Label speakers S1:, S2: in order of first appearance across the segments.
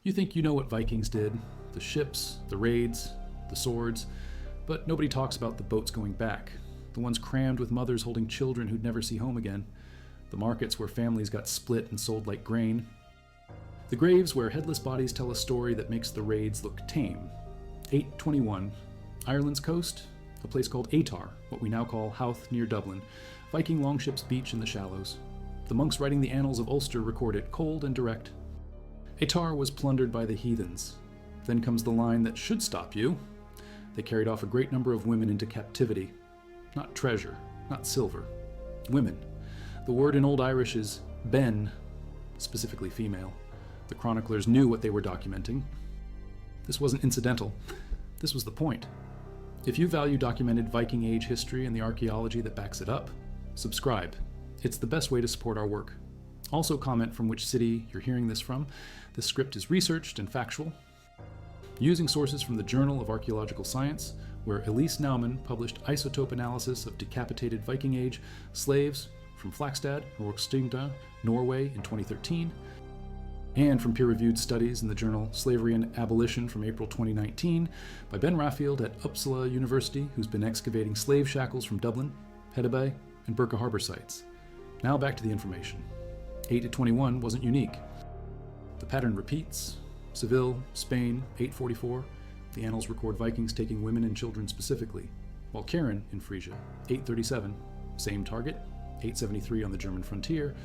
S1: You think you know what Vikings did, the ships, the raids, the swords, but nobody talks about the boats going back, the ones crammed with mothers holding children who'd never see home again, the markets where families got split and sold like grain, the graves where headless bodies tell a story that makes the raids look tame. 821, Ireland's coast, a place called Atar, what we now call Howth near Dublin, Viking longships beach in the shallows. The monks writing the Annals of Ulster record it cold and direct. Atar was plundered by the heathens. Then comes the line that should stop you. They carried off a great number of women into captivity. Not treasure, not silver. Women. The word in Old Irish is ben, specifically female. The chroniclers knew what they were documenting. This wasn't incidental. This was the point. If you value documented Viking Age history and the archaeology that backs it up, subscribe. It's the best way to support our work. Also comment from which city you're hearing this from. This script is researched and factual. Using sources from the Journal of Archaeological Science, where Elise Naumann published isotope analysis of decapitated Viking Age slaves from Flakstad, Rokstynga, Norway in 2013, and from peer-reviewed studies in the journal Slavery and Abolition from April 2019 by Ben Raffield at Uppsala University, who's been excavating slave shackles from Dublin, Hedeby, and Birka Harbor sites. Now back to the information. 8 to 21 wasn't unique. The pattern repeats. Seville, Spain, 844. The annals record Vikings taking women and children specifically. While Karen in Frisia, 837. Same target, 873 on the German frontier.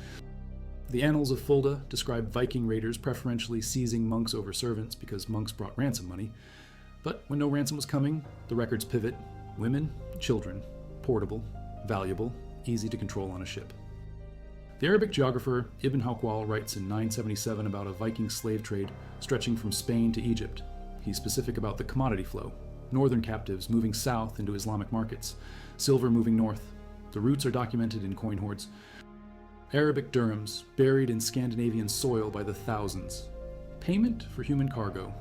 S1: The Annals of Fulda describe Viking raiders preferentially seizing monks over servants because monks brought ransom money. But when no ransom was coming, the records pivot. Women, children, portable, valuable, easy to control on a ship. The Arabic geographer Ibn Hawqal writes in 977 about a Viking slave trade stretching from Spain to Egypt. He's specific about the commodity flow. Northern captives moving south into Islamic markets, silver moving north. The routes are documented in coin hoards. Arabic dirhams buried in Scandinavian soil by the thousands. Payment for human cargo.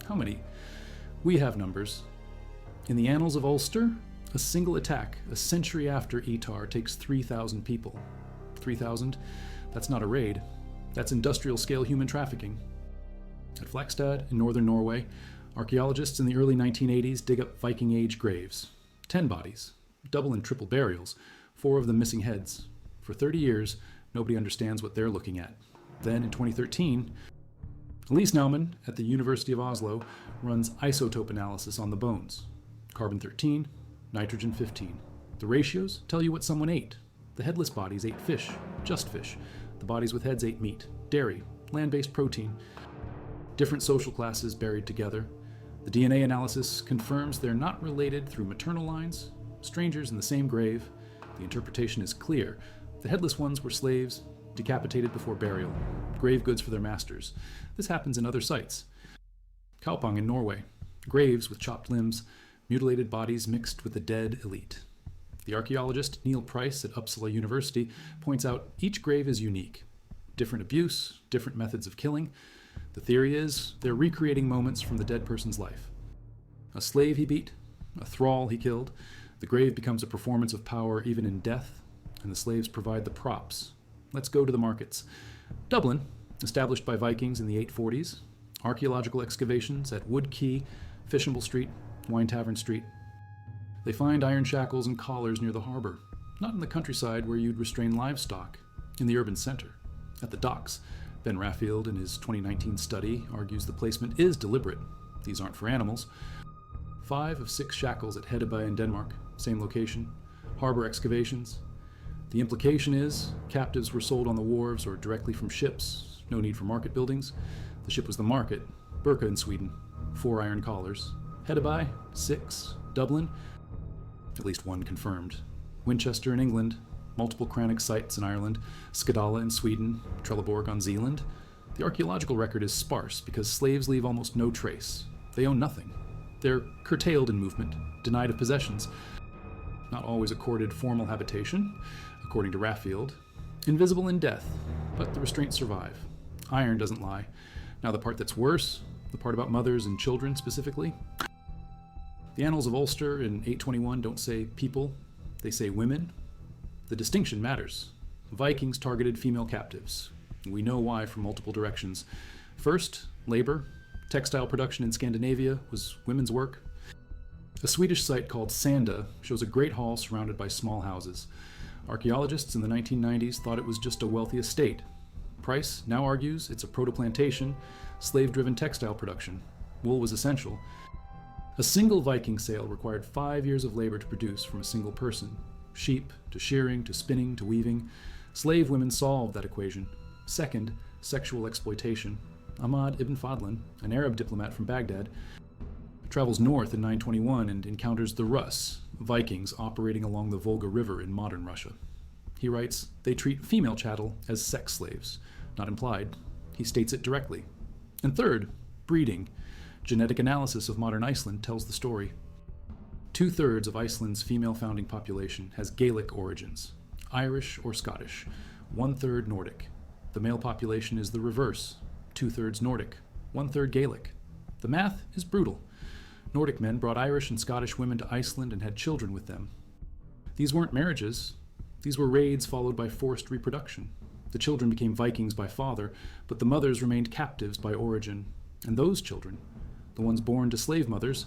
S1: How many? We have numbers. In the Annals of Ulster, a single attack a century after Atar takes 3,000 people. 3,000? That's not a raid. That's industrial-scale human trafficking. At Flakstad in northern Norway, archaeologists in the early 1980s dig up Viking Age graves. 10 bodies, double and triple burials, 4 of them missing heads. For 30 years, nobody understands what they're looking at. Then, in 2013, Elise Naumann at the University of Oslo runs isotope analysis on the bones. Carbon-13, nitrogen-15. The ratios tell you what someone ate. The headless bodies ate fish, just fish. The bodies with heads ate meat, dairy, land-based protein. Different social classes buried together. The DNA analysis confirms they're not related through maternal lines, strangers in the same grave. The interpretation is clear. The headless ones were slaves, decapitated before burial, grave goods for their masters. This happens in other sites. Kaupang in Norway, graves with chopped limbs, mutilated bodies mixed with the dead elite. The archaeologist Neil Price at Uppsala University points out each grave is unique. Different abuse, different methods of killing. The theory is they're recreating moments from the dead person's life. A slave he beat, a thrall he killed. The grave becomes a performance of power even in death, and the slaves provide the props. Let's go to the markets. Dublin, established by Vikings in the 840s. Archaeological excavations at Wood Quay, Fishamble Street, Wine Tavern Street. They find iron shackles and collars near the harbor, not in the countryside where you'd restrain livestock, in the urban center. At the docks, Ben Raffield in his 2019 study argues the placement is deliberate. These aren't for animals. 5 of 6 shackles at Hedeby in Denmark, same location. Harbor excavations. The implication is captives were sold on the wharves or directly from ships, no need for market buildings. The ship was the market. Birka in Sweden, 4 iron collars. Hedeby, 6. Dublin, at least 1 confirmed. Winchester in England, multiple Cranach sites in Ireland, Skadala in Sweden, Trelleborg on Zealand. The archaeological record is sparse because slaves leave almost no trace. They own nothing. They're curtailed in movement, denied of possessions, not always accorded formal habitation, according to Raffield, invisible in death, but the restraints survive. Iron doesn't lie. Now the part that's worse, the part about mothers and children specifically. The Annals of Ulster in 821 don't say people, they say women. The distinction matters. Vikings targeted female captives. We know why from multiple directions. First, labor. Textile production in Scandinavia was women's work. A Swedish site called Sanda shows a great hall surrounded by small houses. Archaeologists in the 1990s thought it was just a wealthy estate. Price now argues it's a proto-plantation, slave-driven textile production. Wool was essential. A single Viking sail required 5 years of labor to produce from a single person. Sheep, to shearing, to spinning, to weaving. Slave women solved that equation. Second, sexual exploitation. Ahmad ibn Fadlan, an Arab diplomat from Baghdad, travels north in 921 and encounters the Rus, Vikings operating along the Volga River in modern Russia. He writes, they treat female chattel as sex slaves. Not implied. He states it directly. And third, breeding. Genetic analysis of modern Iceland tells the story. 2/3 of Iceland's female founding population has Gaelic origins, Irish or Scottish, 1/3 Nordic. The male population is the reverse, 2/3 Nordic, 1/3 Gaelic. The math is brutal. Nordic men brought Irish and Scottish women to Iceland and had children with them. These weren't marriages. These were raids followed by forced reproduction. The children became Vikings by father, but the mothers remained captives by origin. And those children, the ones born to slave mothers,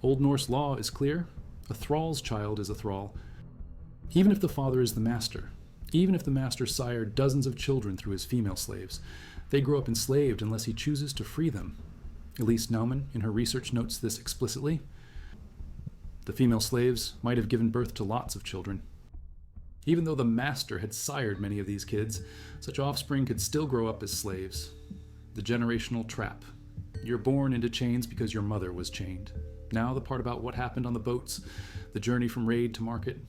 S1: Old Norse law is clear. A thrall's child is a thrall. Even if the father is the master, even if the master sired dozens of children through his female slaves, they grow up enslaved unless he chooses to free them. Elise Naumann, in her research, notes this explicitly. The female slaves might have given birth to lots of children. Even though the master had sired many of these kids, such offspring could still grow up as slaves. The generational trap. You're born into chains because your mother was chained. Now the part about what happened on the boats, the journey from raid to market.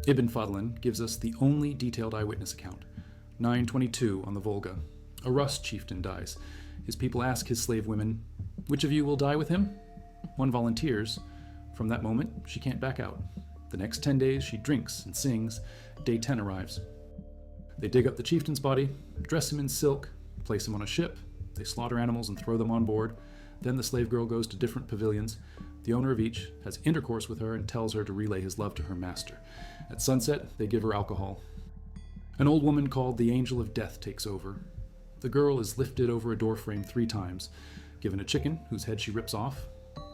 S1: Ibn Fadlan gives us the only detailed eyewitness account. 922 on the Volga. A Rus chieftain dies. His people ask his slave women, which of you will die with him? One volunteers. From that moment, she can't back out. The next 10 days, she drinks and sings. Day 10 arrives. They dig up the chieftain's body, dress him in silk, place him on a ship. They slaughter animals and throw them on board. Then the slave girl goes to different pavilions. The owner of each has intercourse with her and tells her to relay his love to her master. At sunset, they give her alcohol. An old woman called the Angel of Death takes over. The girl is lifted over a doorframe 3 times, given a chicken whose head she rips off,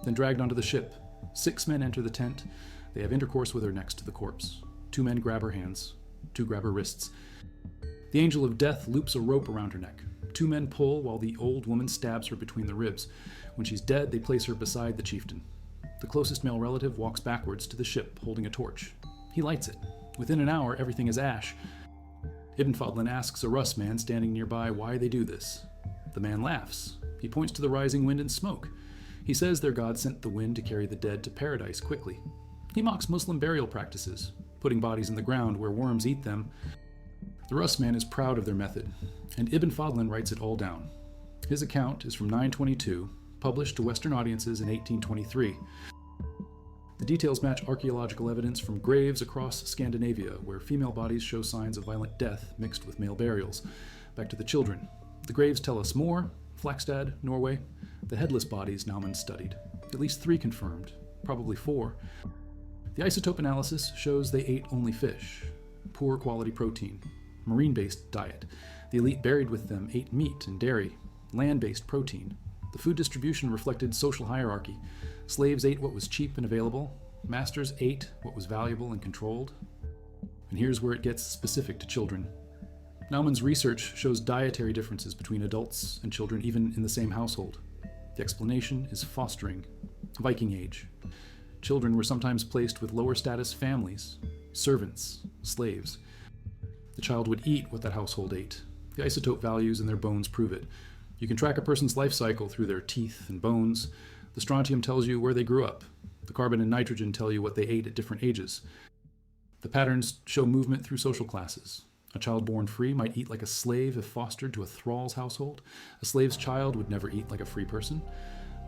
S1: then dragged onto the ship. 6 men enter the tent. They have intercourse with her next to the corpse. 2 men grab her hands. 2 grab her wrists. The Angel of Death loops a rope around her neck. 2 men pull while the old woman stabs her between the ribs. When she's dead, they place her beside the chieftain. The closest male relative walks backwards to the ship, holding a torch. He lights it. Within an hour, everything is ash. Ibn Fadlan asks a Rus man standing nearby why they do this. The man laughs. He points to the rising wind and smoke. He says their god sent the wind to carry the dead to paradise quickly. He mocks Muslim burial practices, putting bodies in the ground where worms eat them. The Rus man is proud of their method, and Ibn Fadlan writes it all down. His account is from 922, published to Western audiences in 1823. The details match archaeological evidence from graves across Scandinavia, where female bodies show signs of violent death mixed with male burials. Back to the children. The graves tell us more. Flakstad, Norway. The headless bodies Naumann studied. At least 3 confirmed, probably 4. The isotope analysis shows they ate only fish. Poor quality protein. Marine-based diet. The elite buried with them ate meat and dairy. Land-based protein. The food distribution reflected social hierarchy. Slaves ate what was cheap and available. Masters ate what was valuable and controlled. And here's where it gets specific to children. Naumann's research shows dietary differences between adults and children even in the same household. The explanation is fostering. Viking age. Children were sometimes placed with lower status families, servants, slaves. The child would eat what that household ate. The isotope values in their bones prove it. You can track a person's life cycle through their teeth and bones. The strontium tells you where they grew up. The carbon and nitrogen tell you what they ate at different ages. The patterns show movement through social classes. A child born free might eat like a slave if fostered to a thrall's household. A slave's child would never eat like a free person.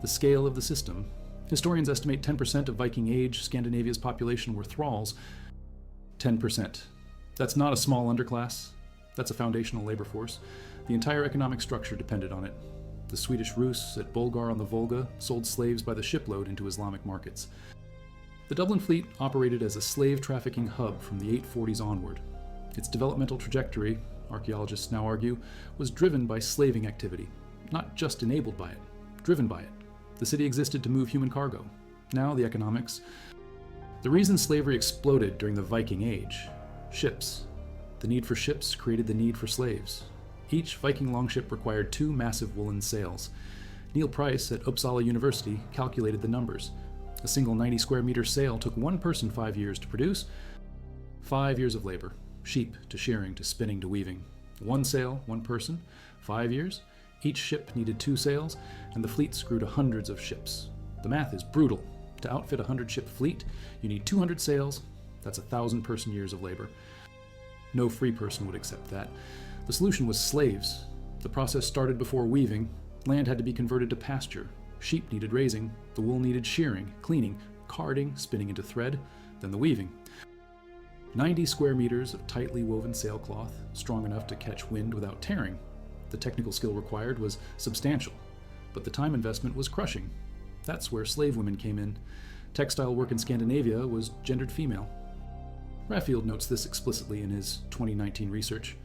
S1: The scale of the system. Historians estimate 10% of Viking age Scandinavia's population were thralls. 10%. That's not a small underclass. That's a foundational labor force. The entire economic structure depended on it. The Swedish Rus at Bulgar on the Volga sold slaves by the shipload into Islamic markets. The Dublin fleet operated as a slave trafficking hub from the 840s onward. Its developmental trajectory, archaeologists now argue, was driven by slaving activity. not just enabled by it, driven by it. The city existed to move human cargo. Now the economics. The reason slavery exploded during the Viking Age: ships. The need for ships created the need for slaves. Each Viking longship required 2 massive woolen sails. Neil Price at Uppsala University calculated the numbers. A single 90 square meter sail took 1 person 5 years to produce. 5 years of labor. Sheep to shearing to spinning to weaving. 1 sail, 1 person, 5 years. Each ship needed 2 sails, and the fleets grew to hundreds of ships. The math is brutal. To outfit a 100-ship fleet, you need 200 sails. That's 1,000 person-years of labor. No free person would accept that. The solution was slaves. The process started before weaving. Land had to be converted to pasture. Sheep needed raising. The wool needed shearing, cleaning, carding, spinning into thread, then the weaving. 90 square meters of tightly woven sailcloth, strong enough to catch wind without tearing. The technical skill required was substantial, but the time investment was crushing. That's where slave women came in. Textile work in Scandinavia was gendered female. Raffield notes this explicitly in his 2019 research.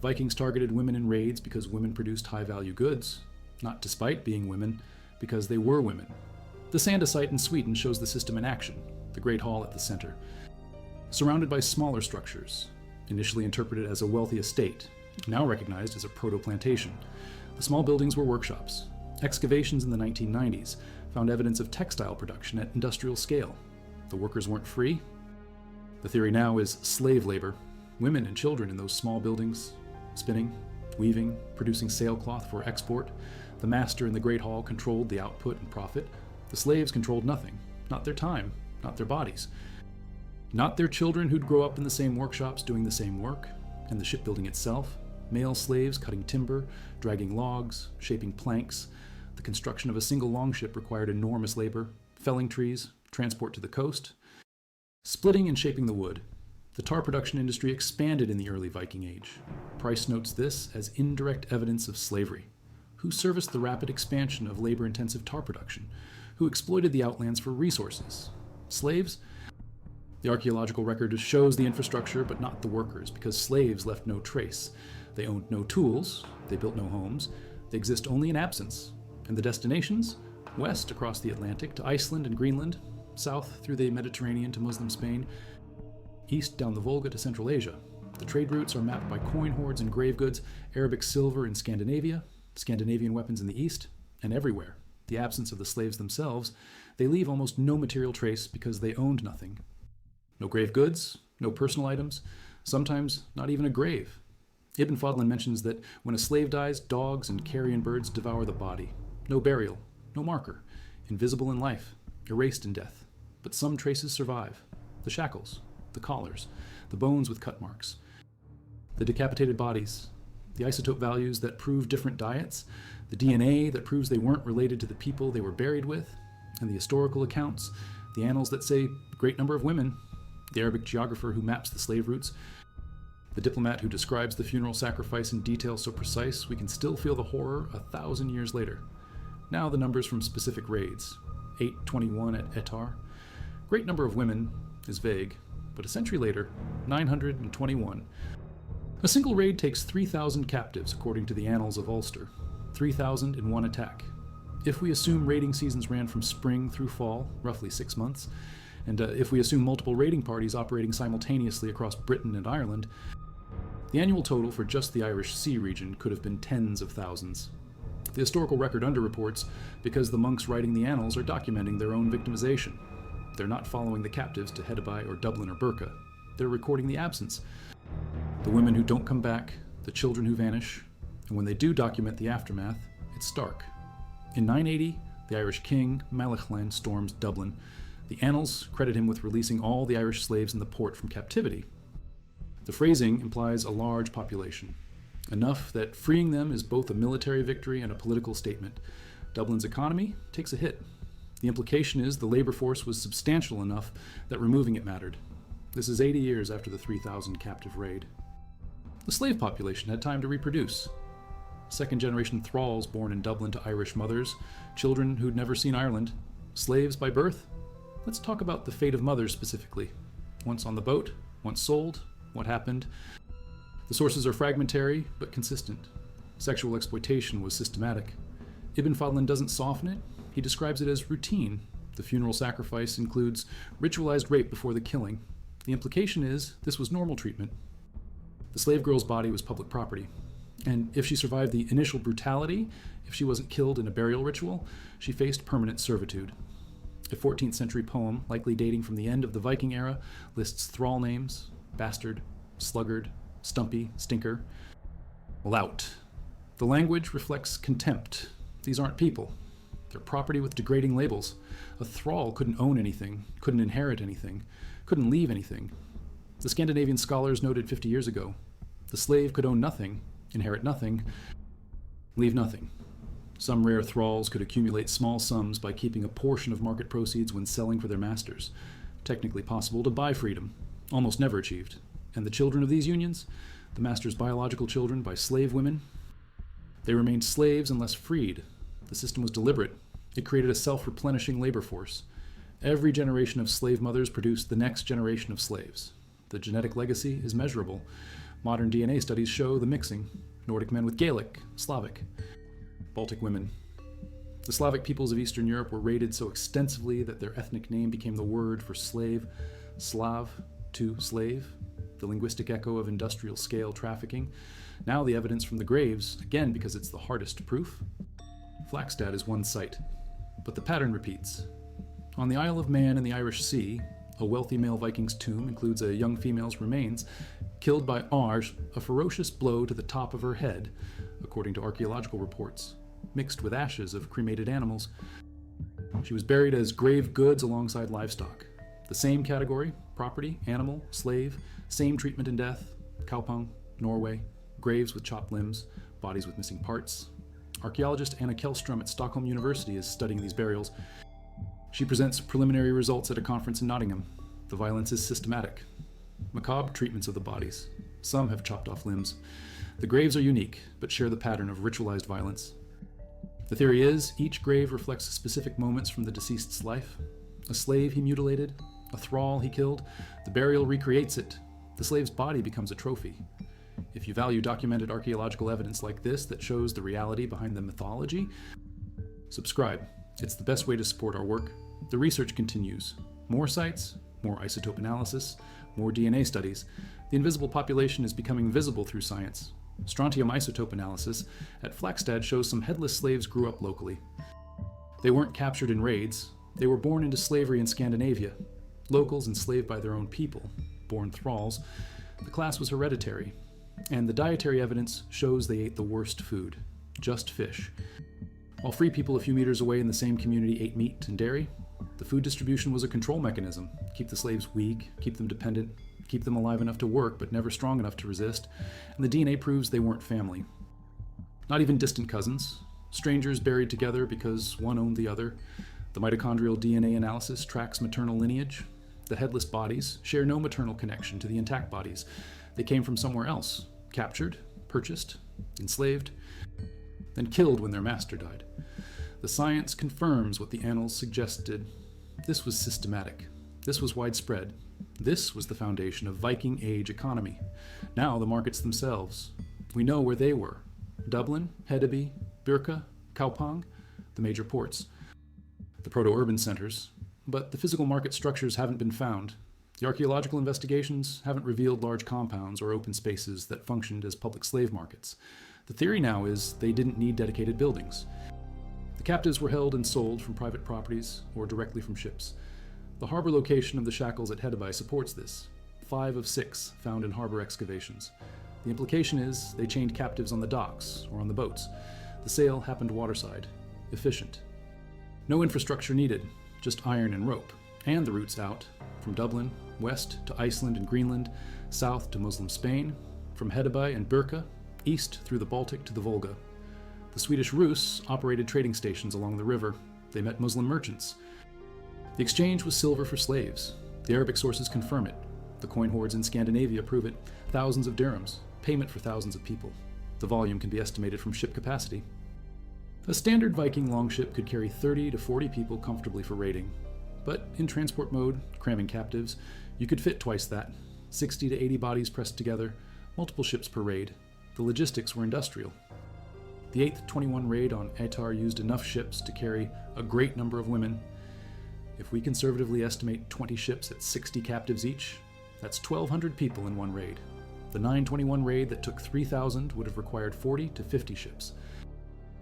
S1: Vikings targeted women in raids because women produced high-value goods, not despite being women, because they were women. The Sandasite in Sweden shows the system in action, the Great Hall at the center. Surrounded by smaller structures, initially interpreted as a wealthy estate, now recognized as a proto-plantation. The small buildings were workshops. Excavations in the 1990s found evidence of textile production at industrial scale. The workers weren't free. The theory now is slave labor, women and children in those small buildings, spinning, weaving, producing sailcloth for export. The master in the Great Hall controlled the output and profit. The slaves controlled nothing, not their time, not their bodies, not their children who'd grow up in the same workshops doing the same work, and the shipbuilding itself. Male slaves cutting timber, dragging logs, shaping planks. The construction of a single longship required enormous labor, felling trees, transport to the coast, splitting and shaping the wood. The tar production industry expanded in the early Viking Age. Price notes this as indirect evidence of slavery. Who serviced the rapid expansion of labor-intensive tar production? Who exploited the outlands for resources? Slaves? The archaeological record shows the infrastructure, but not the workers, because slaves left no trace. They owned no tools, they built no homes, they exist only in absence. And the destinations? West across the Atlantic to Iceland and Greenland, south through the Mediterranean to Muslim Spain, east down the Volga to Central Asia. The trade routes are mapped by coin hoards and grave goods, Arabic silver in Scandinavia, Scandinavian weapons in the east, and everywhere. The absence of the slaves themselves, they leave almost no material trace because they owned nothing. No grave goods, no personal items, sometimes not even a grave. Ibn Fadlan mentions that when a slave dies, dogs and carrion birds devour the body. No burial, no marker, invisible in life, erased in death. But some traces survive. The shackles, the collars, the bones with cut marks, the decapitated bodies, the isotope values that prove different diets, the DNA that proves they weren't related to the people they were buried with, and the historical accounts, the annals that say a great number of women, the Arabic geographer who maps the slave routes, the diplomat who describes the funeral sacrifice in detail so precise we can still feel the horror 1,000 years later. Now the numbers from specific raids. 821 at Etar. Great number of women is vague, but a century later, 921. A single raid takes 3,000 captives according to the Annals of Ulster. 3,000 in one attack. If we assume raiding seasons ran from spring through fall, roughly 6 months, and if we assume multiple raiding parties operating simultaneously across Britain and Ireland, the annual total for just the Irish Sea region could have been tens of thousands. The historical record underreports because the monks writing the annals are documenting their own victimization. They're not following the captives to Hedeby or Dublin or Birka. They're recording the absence. The women who don't come back, the children who vanish, and when they do document the aftermath, it's stark. In 980, the Irish king, Malachlan, storms Dublin. The annals credit him with releasing all the Irish slaves in the port from captivity. The phrasing implies a large population, enough that freeing them is both a military victory and a political statement. Dublin's economy takes a hit. The implication is the labor force was substantial enough that removing it mattered. This is 80 years after the 3,000 captive raid. The slave population had time to reproduce. Second-generation thralls born in Dublin to Irish mothers, children who'd never seen Ireland, slaves by birth. Let's talk about the fate of mothers specifically. Once on the boat, once sold, what happened? The sources are fragmentary but consistent. Sexual exploitation was systematic. Ibn Fadlan doesn't soften it, he describes it as routine. The funeral sacrifice includes ritualized rape before the killing. The implication is this was normal treatment. The slave girl's body was public property, and if she survived the initial brutality, if she wasn't killed in a burial ritual, she faced permanent servitude. A 14th century poem, likely dating from the end of the Viking era, lists thrall names: bastard, sluggard, stumpy, stinker, lout. The language reflects contempt. These aren't people. They're property with degrading labels. A thrall couldn't own anything, couldn't inherit anything, couldn't leave anything. The Scandinavian scholars noted 50 years ago, the slave could own nothing, inherit nothing, leave nothing. Some rare thralls could accumulate small sums by keeping a portion of market proceeds when selling for their masters. Technically possible to buy freedom, almost never achieved. And the children of these unions, the master's biological children by slave women, they remained slaves unless freed. The system was deliberate. It created a self-replenishing labor force. Every generation of slave mothers produced the next generation of slaves. The genetic legacy is measurable. Modern DNA studies show the mixing. Nordic men with Gaelic, Slavic, Baltic women. The Slavic peoples of Eastern Europe were raided so extensively that their ethnic name became the word for slave, Slav to slave, the linguistic echo of industrial scale trafficking. Now the evidence from the graves, again because it's the hardest proof. Flagstad is one site, but the pattern repeats. On the Isle of Man in the Irish Sea, a wealthy male Viking's tomb includes a young female's remains, killed by Arge, a ferocious blow to the top of her head, according to archaeological reports, mixed with ashes of cremated animals. She was buried as grave goods alongside livestock. The same category: property, animal, slave, same treatment in death. Kaupang, Norway, graves with chopped limbs, bodies with missing parts. Archaeologist Anna Kellström at Stockholm University is studying these burials. She presents preliminary results at a conference in Nottingham. The violence is systematic. Macabre treatments of the bodies. Some have chopped off limbs. The graves are unique, but share the pattern of ritualized violence. The theory is, each grave reflects specific moments from the deceased's life. A slave he mutilated, a thrall he killed, the burial recreates it. The slave's body becomes a trophy. If you value documented archaeological evidence like this that shows the reality behind the mythology, subscribe. It's the best way to support our work. The research continues. More sites, more isotope analysis, more DNA studies. The invisible population is becoming visible through science. Strontium isotope analysis at Flagstad shows some headless slaves grew up locally. They weren't captured in raids. They were born into slavery in Scandinavia. Locals enslaved by their own people, born thralls. The class was hereditary. And the dietary evidence shows they ate the worst food, just fish. While free people a few meters away in the same community ate meat and dairy, the food distribution was a control mechanism. Keep the slaves weak, keep them dependent, keep them alive enough to work but never strong enough to resist, and the DNA proves they weren't family. Not even distant cousins, strangers buried together because one owned the other. The mitochondrial DNA analysis tracks maternal lineage. The headless bodies share no maternal connection to the intact bodies. They came from somewhere else, captured, purchased, enslaved, then killed when their master died. The science confirms what the annals suggested. This was systematic. This was widespread. This was the foundation of Viking Age economy. Now the markets themselves. We know where they were. Dublin, Hedeby, Birka, Kaupang, the major ports. The proto-urban centers. But the physical market structures haven't been found. The archaeological investigations haven't revealed large compounds or open spaces that functioned as public slave markets. The theory now is they didn't need dedicated buildings. The captives were held and sold from private properties or directly from ships. The harbor location of the shackles at Hedeby supports this. 5 of 6 found in harbor excavations. The implication is they chained captives on the docks or on the boats. The sale happened waterside. Efficient. No infrastructure needed, just iron and rope. And the routes out, from Dublin, west to Iceland and Greenland, south to Muslim Spain, from Hedeby and Birka, east through the Baltic to the Volga. The Swedish Rus operated trading stations along the river. They met Muslim merchants. The exchange was silver for slaves. The Arabic sources confirm it. The coin hoards in Scandinavia prove it. Thousands of dirhams, payment for thousands of people. The volume can be estimated from ship capacity. A standard Viking longship could carry 30 to 40 people comfortably for raiding. But in transport mode, cramming captives, you could fit twice that. 60 to 80 bodies pressed together, multiple ships per raid. The logistics were industrial. The 8th 21 raid on Atar used enough ships to carry a great number of women. If we conservatively estimate 20 ships at 60 captives each, that's 1,200 people in one raid. The 921 raid that took 3,000 would have required 40 to 50 ships.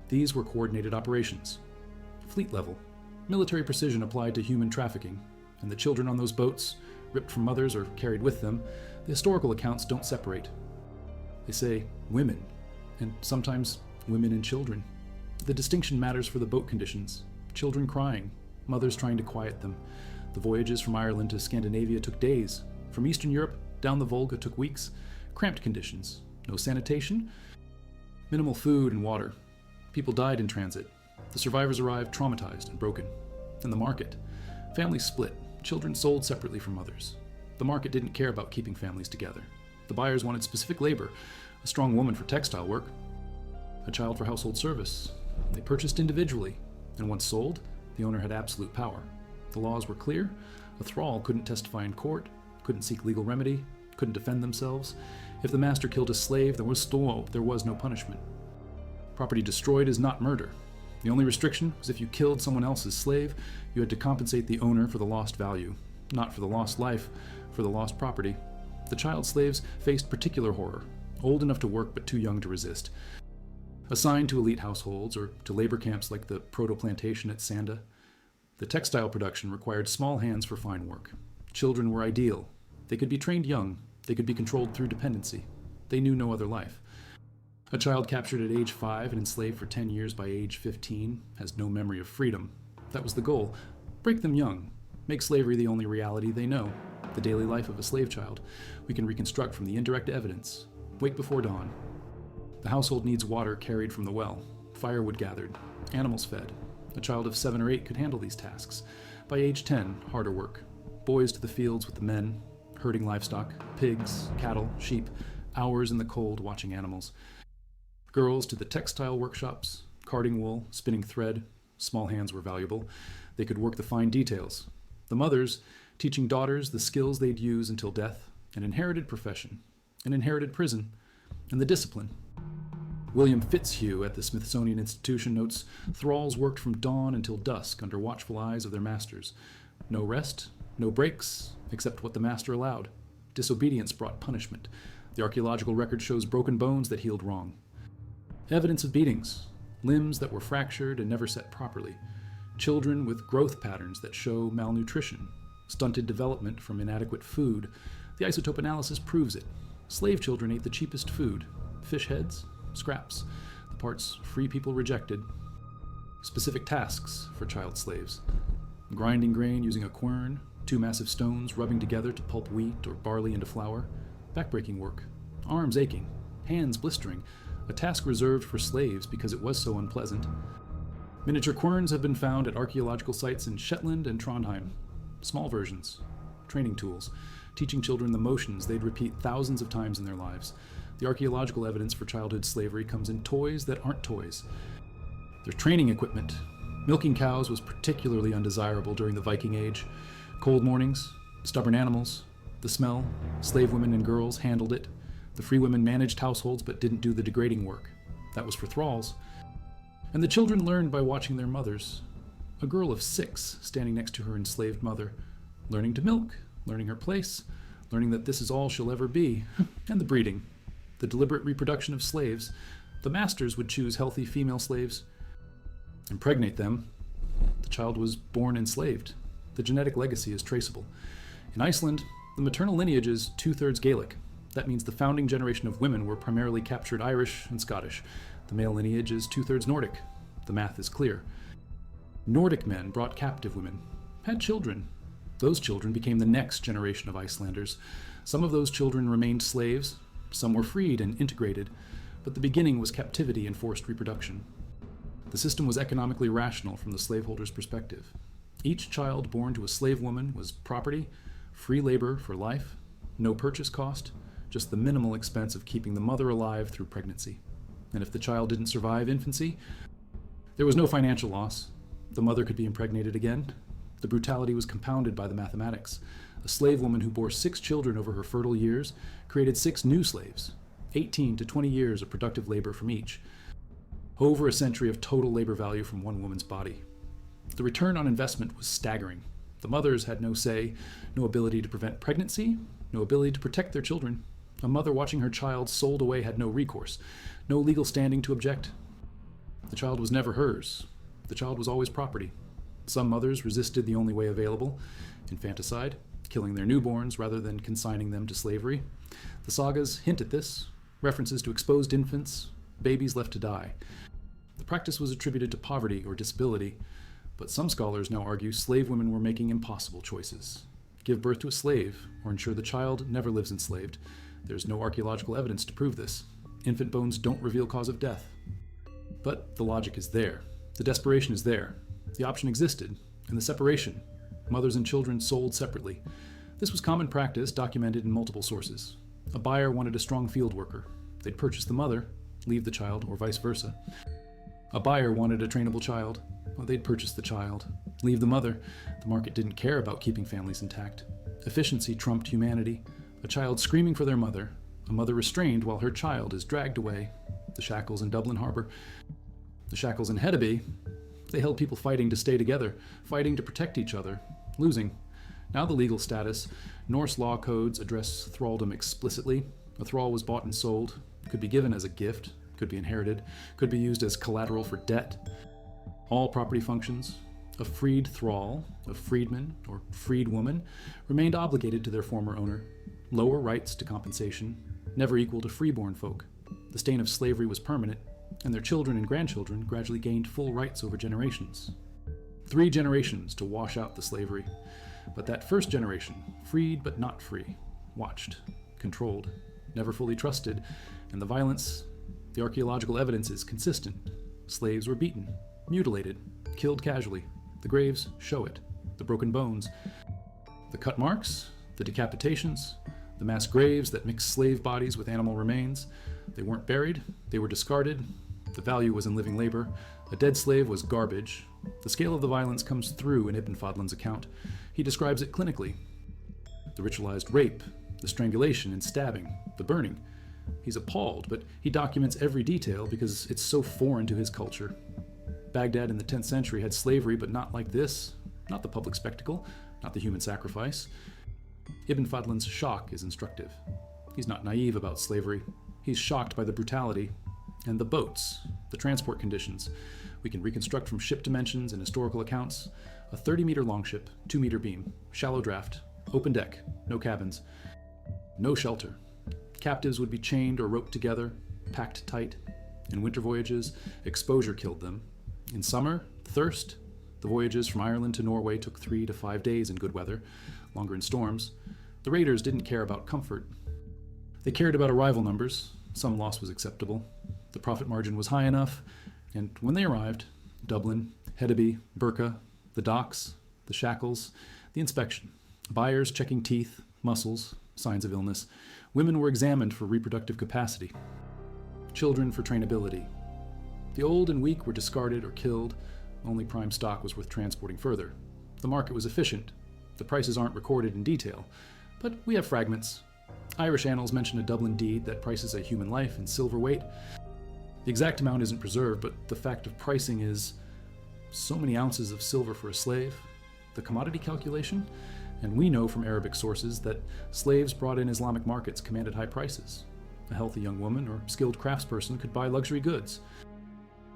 S1: These were coordinated operations. Fleet level. Military precision applied to human trafficking, and the children on those boats, ripped from mothers or carried with them, the historical accounts don't separate. They say women, and sometimes women and children. The distinction matters for the boat conditions. Children crying, mothers trying to quiet them. The voyages from Ireland to Scandinavia took days. From Eastern Europe down the Volga took weeks. Cramped conditions. No sanitation. Minimal food and water. People died in transit. The survivors arrived traumatized and broken. And the market. Families split. Children sold separately from mothers. The market didn't care about keeping families together. The buyers wanted specific labor. A strong woman for textile work. A child for household service. They purchased individually. And once sold, the owner had absolute power. The laws were clear. A thrall couldn't testify in court, couldn't seek legal remedy, couldn't defend themselves. If the master killed a slave, there was no punishment. Property destroyed is not murder. The only restriction was if you killed someone else's slave, you had to compensate the owner for the lost value, not for the lost life, for the lost property. The child slaves faced particular horror, old enough to work but too young to resist. Assigned to elite households or to labor camps like the proto-plantation at Sanda, the textile production required small hands for fine work. Children were ideal. They could be trained young. They could be controlled through dependency. They knew no other life. A child captured at age 5 and enslaved for 10 years by age 15 has no memory of freedom. That was the goal. Break them young. Make slavery the only reality they know. The daily life of a slave child we can reconstruct from the indirect evidence. Wake before dawn. The household needs water carried from the well, firewood gathered, animals fed. A child of 7 or 8 could handle these tasks. By age 10, harder work. Boys to the fields with the men, herding livestock, pigs, cattle, sheep, hours in the cold watching animals. Girls to the textile workshops, carding wool, spinning thread. Small hands were valuable. They could work the fine details. The mothers, teaching daughters the skills they'd use until death, an inherited profession, an inherited prison, and the discipline. William Fitzhugh at the Smithsonian Institution notes, thralls worked from dawn until dusk under watchful eyes of their masters. No rest, no breaks, except what the master allowed. Disobedience brought punishment. The archaeological record shows broken bones that healed wrong. Evidence of beatings, limbs that were fractured and never set properly. Children with growth patterns that show malnutrition. Stunted development from inadequate food. The isotope analysis proves it. Slave children ate the cheapest food. Fish heads, scraps, the parts free people rejected. Specific tasks for child slaves. Grinding grain using a quern, 2 massive stones rubbing together to pulp wheat or barley into flour. Backbreaking work. Arms aching. Hands blistering. A task reserved for slaves because it was so unpleasant. Miniature querns have been found at archaeological sites in Shetland and Trondheim. Small versions. Training tools. Teaching children the motions they'd repeat thousands of times in their lives. The archaeological evidence for childhood slavery comes in toys that aren't toys. There's training equipment. Milking cows was particularly undesirable during the Viking Age. Cold mornings, stubborn animals, the smell, slave women and girls handled it. The free women managed households but didn't do the degrading work. That was for thralls. And the children learned by watching their mothers. A girl of 6 standing next to her enslaved mother, learning to milk, learning her place, learning that this is all she'll ever be, and the breeding. The deliberate reproduction of slaves. The masters would choose healthy female slaves, impregnate them. The child was born enslaved. The genetic legacy is traceable. In Iceland, the maternal lineage is 2/3 Gaelic. That means the founding generation of women were primarily captured Irish and Scottish. The male lineage is 2/3 Nordic. The math is clear. Nordic men brought captive women, had children. Those children became the next generation of Icelanders. Some of those children remained slaves. Some were freed and integrated, but the beginning was captivity and forced reproduction. The system was economically rational from the slaveholder's perspective. Each child born to a slave woman was property, free labor for life, no purchase cost, just the minimal expense of keeping the mother alive through pregnancy. And if the child didn't survive infancy, there was no financial loss. The mother could be impregnated again. The brutality was compounded by the mathematics. A slave woman who bore 6 children over her fertile years created 6 new slaves, 18 to 20 years of productive labor from each. Over a century of total labor value from one woman's body. The return on investment was staggering. The mothers had no say, no ability to prevent pregnancy, no ability to protect their children. A mother watching her child sold away had no recourse, no legal standing to object. The child was never hers. The child was always property. Some mothers resisted the only way available, infanticide, killing their newborns rather than consigning them to slavery. The sagas hint at this, references to exposed infants, babies left to die. The practice was attributed to poverty or disability, but some scholars now argue slave women were making impossible choices. Give birth to a slave, or ensure the child never lives enslaved. There's no archaeological evidence to prove this. Infant bones don't reveal cause of death. But the logic is there. The desperation is there. The option existed, and the separation. Mothers and children sold separately. This was common practice documented in multiple sources. A buyer wanted a strong field worker. They'd purchase the mother, leave the child, or vice versa. A buyer wanted a trainable child. Well, they'd purchase the child, leave the mother. The market didn't care about keeping families intact. Efficiency trumped humanity. A child screaming for their mother, a mother restrained while her child is dragged away. The shackles in Dublin Harbor. The shackles in Hedeby, they held people fighting to stay together, fighting to protect each other, losing. Now the legal status. Norse law codes address thraldom explicitly. A thrall was bought and sold, could be given as a gift, could be inherited, could be used as collateral for debt. All property functions. A freed thrall, a freedman or freedwoman, remained obligated to their former owner. Lower rights to compensation, never equal to freeborn folk. The stain of slavery was permanent, and their children and grandchildren gradually gained full rights over generations. 3 generations to wash out the slavery. But that first generation, freed but not free, watched, controlled, never fully trusted, and the violence, the archaeological evidence is consistent. Slaves were beaten, mutilated, killed casually. The graves show it. The broken bones. The cut marks, the decapitations, the mass graves that mixed slave bodies with animal remains. They weren't buried, they were discarded. The value was in living labor. A dead slave was garbage. The scale of the violence comes through in Ibn Fadlan's account. He describes it clinically. The ritualized rape, the strangulation and stabbing, the burning. He's appalled, but he documents every detail because it's so foreign to his culture. Baghdad in the 10th century had slavery, but not like this. Not the public spectacle, not the human sacrifice. Ibn Fadlan's shock is instructive. He's not naive about slavery. He's shocked by the brutality. And the boats, the transport conditions. We can reconstruct from ship dimensions and historical accounts. A 30-meter longship, 2-meter beam, shallow draft, open deck, no cabins, no shelter. Captives would be chained or roped together, packed tight. In winter voyages, exposure killed them. In summer, thirst. The voyages from Ireland to Norway took 3 to 5 days in good weather, longer in storms. The raiders didn't care about comfort. They cared about arrival numbers. Some loss was acceptable. The profit margin was high enough, and when they arrived, Dublin, Hedeby, Burka, the docks, the shackles, the inspection, buyers checking teeth, muscles, signs of illness. Women were examined for reproductive capacity. Children for trainability. The old and weak were discarded or killed. Only prime stock was worth transporting further. The market was efficient. The prices aren't recorded in detail, but we have fragments. Irish annals mention a Dublin deed that prices a human life in silver weight. The exact amount isn't preserved, but the fact of pricing is so many ounces of silver for a slave, the commodity calculation, and we know from Arabic sources that slaves brought in Islamic markets commanded high prices. A healthy young woman or skilled craftsperson could buy luxury goods.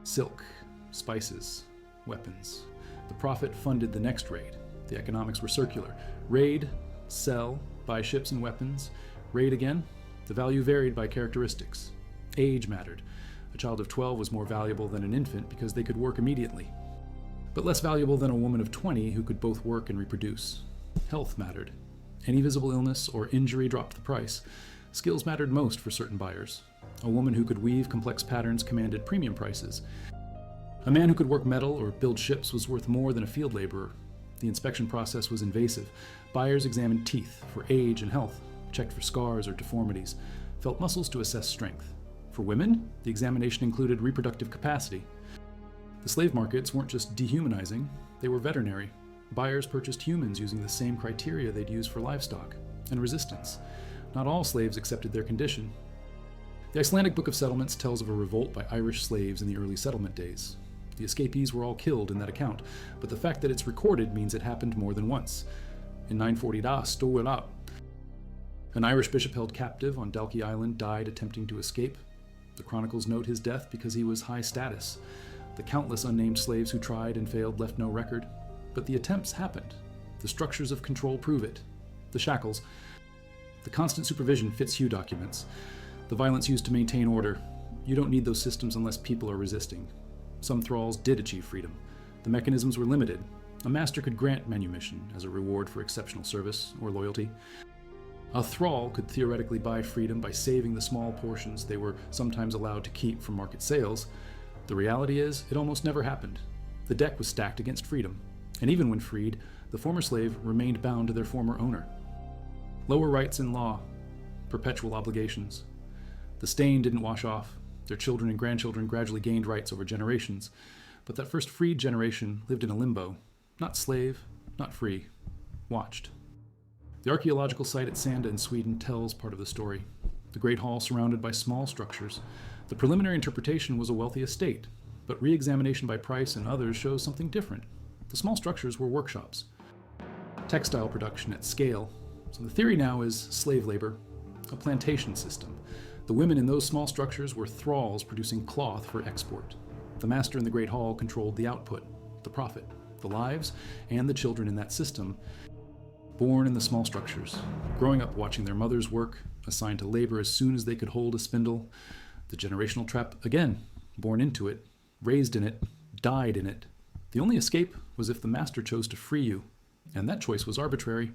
S1: Silk, spices, weapons. The profit funded the next raid. The economics were circular. Raid, sell, buy ships and weapons. Raid again. The value varied by characteristics. Age mattered. A child of 12 was more valuable than an infant because they could work immediately, but less valuable than a woman of 20 who could both work and reproduce. Health mattered. Any visible illness or injury dropped the price. Skills mattered most for certain buyers. A woman who could weave complex patterns commanded premium prices. A man who could work metal or build ships was worth more than a field laborer. The inspection process was invasive. Buyers examined teeth for age and health, checked for scars or deformities, felt muscles to assess strength. For women, the examination included reproductive capacity. The slave markets weren't just dehumanizing, they were veterinary. Buyers purchased humans using the same criteria they'd use for livestock. And resistance. Not all slaves accepted their condition. The Icelandic Book of Settlements tells of a revolt by Irish slaves in the early settlement days. The escapees were all killed in that account, but the fact that it's recorded means it happened more than once. In 940 Stóð an Irish bishop held captive on Dalkey Island died attempting to escape. The chronicles note his death because he was high status. The countless unnamed slaves who tried and failed left no record. But the attempts happened. The structures of control prove it. The shackles. The constant supervision Fitzhugh documents. The violence used to maintain order. You don't need those systems unless people are resisting. Some thralls did achieve freedom. The mechanisms were limited. A master could grant manumission as a reward for exceptional service or loyalty. A thrall could theoretically buy freedom by saving the small portions they were sometimes allowed to keep from market sales. The reality is, it almost never happened. The deck was stacked against freedom, and even when freed, the former slave remained bound to their former owner. Lower rights in law, perpetual obligations. The stain didn't wash off. Their children and grandchildren gradually gained rights over generations, but that first freed generation lived in a limbo, not slave, not free, watched. The archaeological site at Sanda in Sweden tells part of the story. The Great Hall surrounded by small structures. The preliminary interpretation was a wealthy estate, but re-examination by Price and others shows something different. The small structures were workshops. Textile production at scale. So the theory now is slave labor, a plantation system. The women in those small structures were thralls producing cloth for export. The master in the Great Hall controlled the output, the profit, the lives, and the children in that system. Born in the small structures, growing up watching their mothers work, assigned to labor as soon as they could hold a spindle. The generational trap again, born into it, raised in it, died in it. The only escape was if the master chose to free you, and that choice was arbitrary,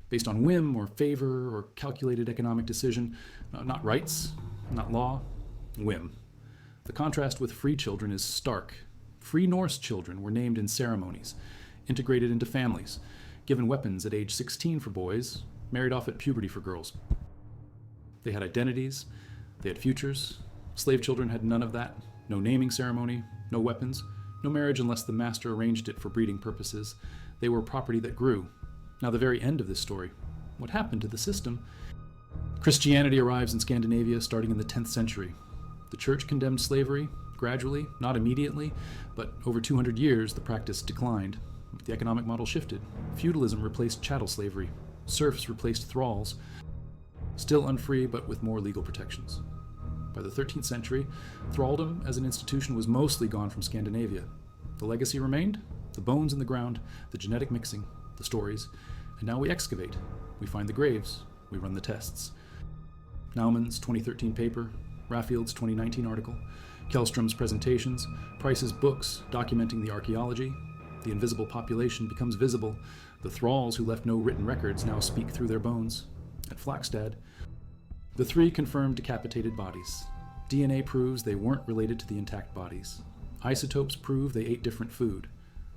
S1: based on whim or favor or calculated economic decision, not rights, not law, whim. The contrast with free children is stark. Free Norse children were named in ceremonies, integrated into families, given weapons at age 16 for boys, married off at puberty for girls. They had identities, they had futures. Slave children had none of that. No naming ceremony, no weapons, no marriage unless the master arranged it for breeding purposes. They were property that grew. Now the very end of this story. What happened to the system? Christianity arrives in Scandinavia starting in the 10th century. The church condemned slavery, gradually, not immediately, but over 200 years the practice declined. The economic model shifted. Feudalism replaced chattel slavery. Serfs replaced thralls. Still unfree, but with more legal protections. By the 13th century, thraldom as an institution was mostly gone from Scandinavia. The legacy remained, the bones in the ground, the genetic mixing, the stories, and now we excavate. We find the graves. We run the tests. Naumann's 2013 paper, Raffield's 2019 article, Kellstrom's presentations, Price's books documenting the archaeology. The invisible population becomes visible. The thralls who left no written records now speak through their bones. At Flakstad, the three confirmed decapitated bodies. DNA proves they weren't related to the intact bodies. Isotopes prove they ate different food.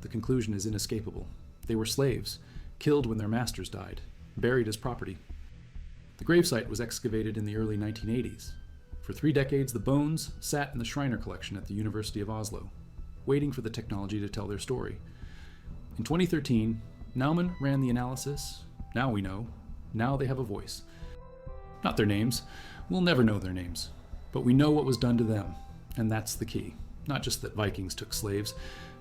S1: The conclusion is inescapable. They were slaves, killed when their masters died, buried as property. The gravesite was excavated in the early 1980s. For 3 decades, the bones sat in the Schreiner collection at the University of Oslo, waiting for the technology to tell their story. In 2013, Naumann ran the analysis. Now we know. Now they have a voice. Not their names. We'll never know their names. But we know what was done to them, and that's the key. Not just that Vikings took slaves.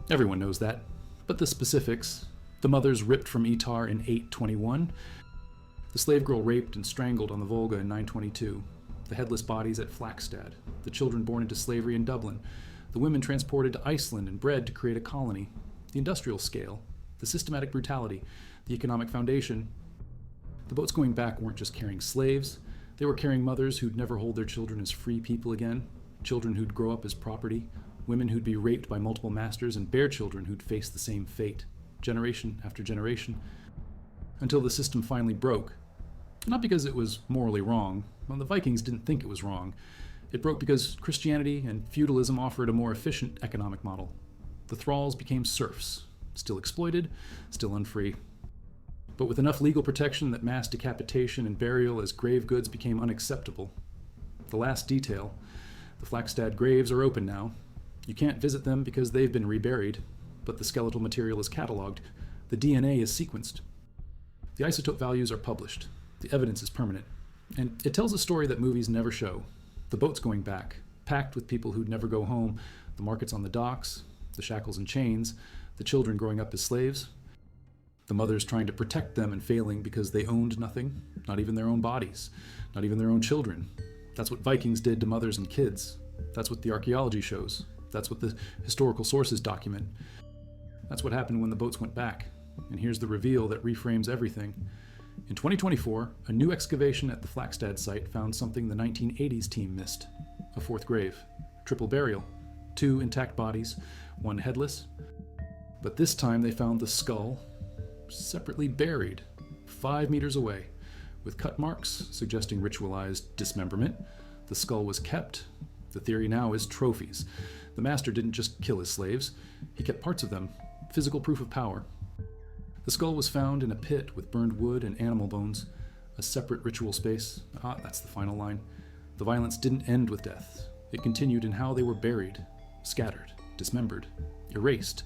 S1: Everyone knows that. But the specifics. The mothers ripped from Itar in 821. The slave girl raped and strangled on the Volga in 922. The headless bodies at Flakstad. The children born into slavery in Dublin. The women transported to Iceland and bred to create a colony. The industrial scale, the systematic brutality, the economic foundation. The boats going back weren't just carrying slaves. They were carrying mothers who'd never hold their children as free people again, children who'd grow up as property, women who'd be raped by multiple masters, and bear children who'd face the same fate, generation after generation, until the system finally broke. Not because it was morally wrong. Well, the Vikings didn't think it was wrong. It broke because Christianity and feudalism offered a more efficient economic model. The thralls became serfs, still exploited, still unfree. But with enough legal protection that mass decapitation and burial as grave goods became unacceptable. The last detail, the Flakstad graves are open now. You can't visit them because they've been reburied, but the skeletal material is cataloged. The DNA is sequenced. The isotope values are published. The evidence is permanent. And it tells a story that movies never show. The boats going back, packed with people who'd never go home, the markets on the docks, the shackles and chains, the children growing up as slaves, the mothers trying to protect them and failing because they owned nothing, not even their own bodies, not even their own children. That's what Vikings did to mothers and kids. That's what the archaeology shows. That's what the historical sources document. That's what happened when the boats went back. And here's the reveal that reframes everything. In 2024, a new excavation at the Flakstad site found something the 1980s team missed. A fourth grave. Triple burial. 2 intact bodies, 1 headless. But this time they found the skull separately buried 5 meters away, with cut marks suggesting ritualized dismemberment. The skull was kept. The theory now is trophies. The master didn't just kill his slaves, he kept parts of them, physical proof of power. The skull was found in a pit with burned wood and animal bones, a separate ritual space. That's the final line. The violence didn't end with death. It continued in how they were buried, scattered, dismembered, erased.